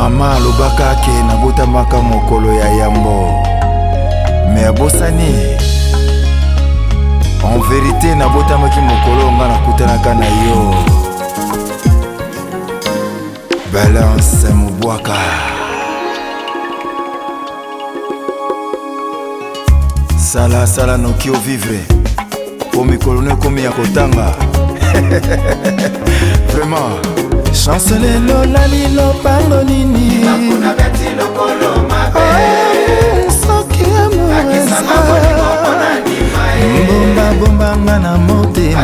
Mama alobaka ke nabotamaka mokolo ya yambo, me abosani. En vérité nabotamaki mokolo nga nakutanaka na yo. Balance Mubwaka. Sala sala noki o vivre po mikolo ne komi ya kotanga. Vraiment chancele lola lilo pango nini nakuna beti lokolo mabe soki amoureuse mbomba bomba nga na motema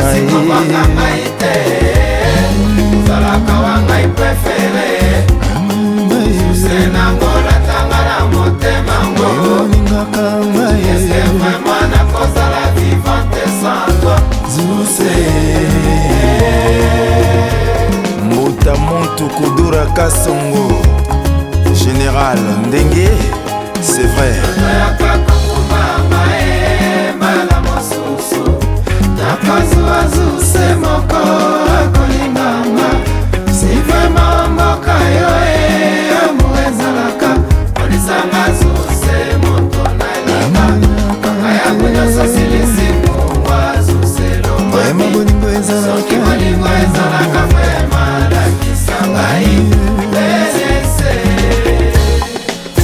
zalaka wangai prefere senangola tanga na motema ngo ningaka ngai eske vraiment nakozala vivante sans toi zuse Mota Montu Kudura Kasongo Général Ndenge, c'est vrai.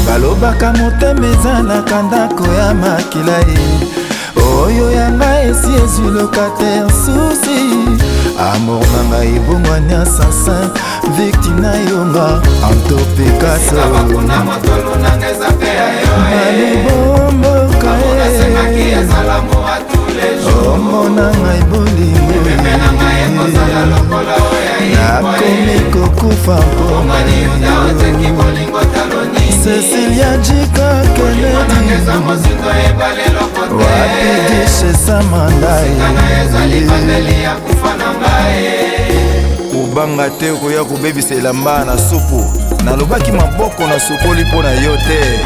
Balobaka motema ezalaka ndako ya makila ye oyo yanga esi ezwi locataire susi amour na ngai ebongwani assassin victime na yonga Anto Picasso balobomboka omona ngai bolingo nakomi kokufa Cecilia Jika Kennedy wapigishe Samandai kubanga te koya kobebisela mbaa na supu nalobaki maboko na sukoli mpo na yo te.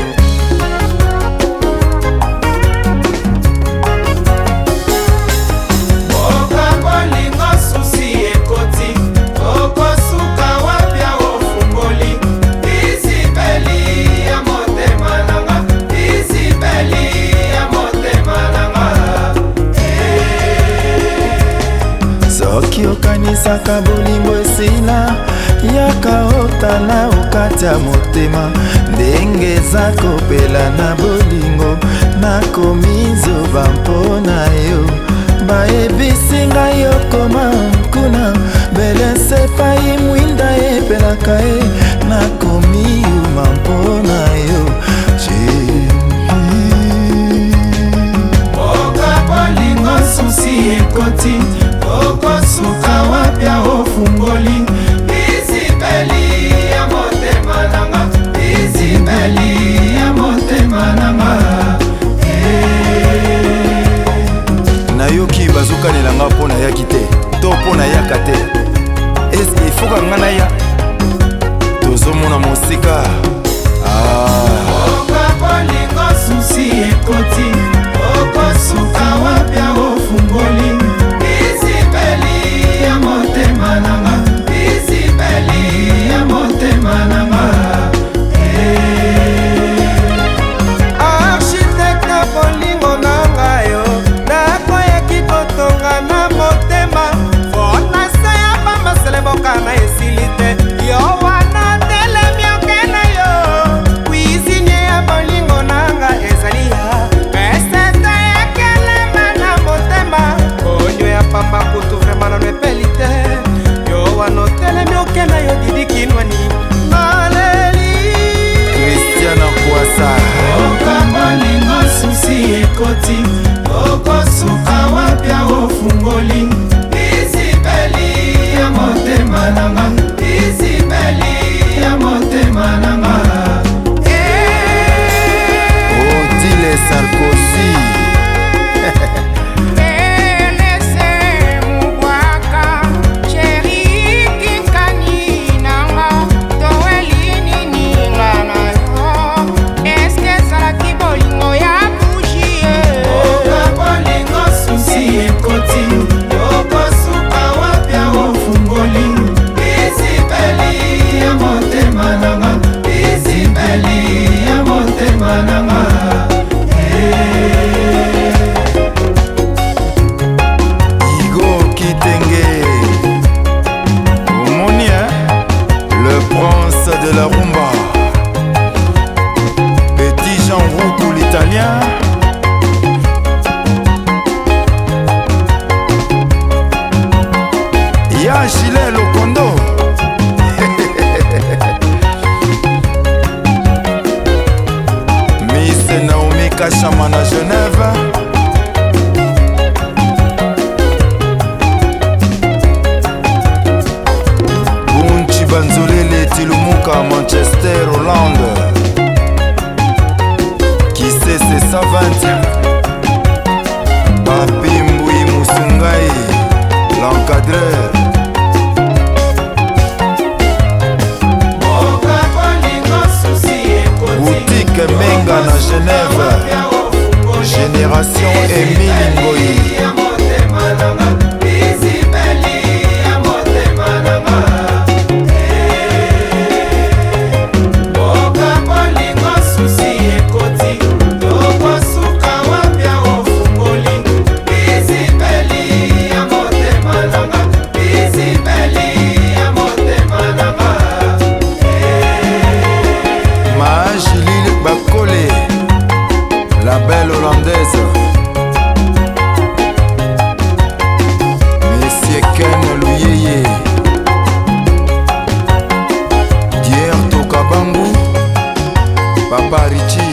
Soki okanisaka bolingo esila yaka otala okati ya motema ndenge eza kopela na bolingo nakomi zoba mpo na yo bayebisi ngai okoma kuna belese pai mwinda epelaka ye nakomi yuma mpo na yo oka bolingo susi ekoti okosuka wapya ofungoli izibeli ya motema nanga izibeli ya motema nanga nayoki bazokanelanga mpo nayaki te to mpo nayaka te eske ifoka nga naya tozomona mosika oka bolingo susi ekoti okosuka wapya ofungoli Kaka Manchester Hollande. Qui sait c'est 120. Papi Mboui Moussungai, l'encadreur. Boutique Menga na Genève. Génération Emile Ngoyi. La belle hollandaise. Monsieur Ken Luyeye, Dier Tokabangu, Papa Richie.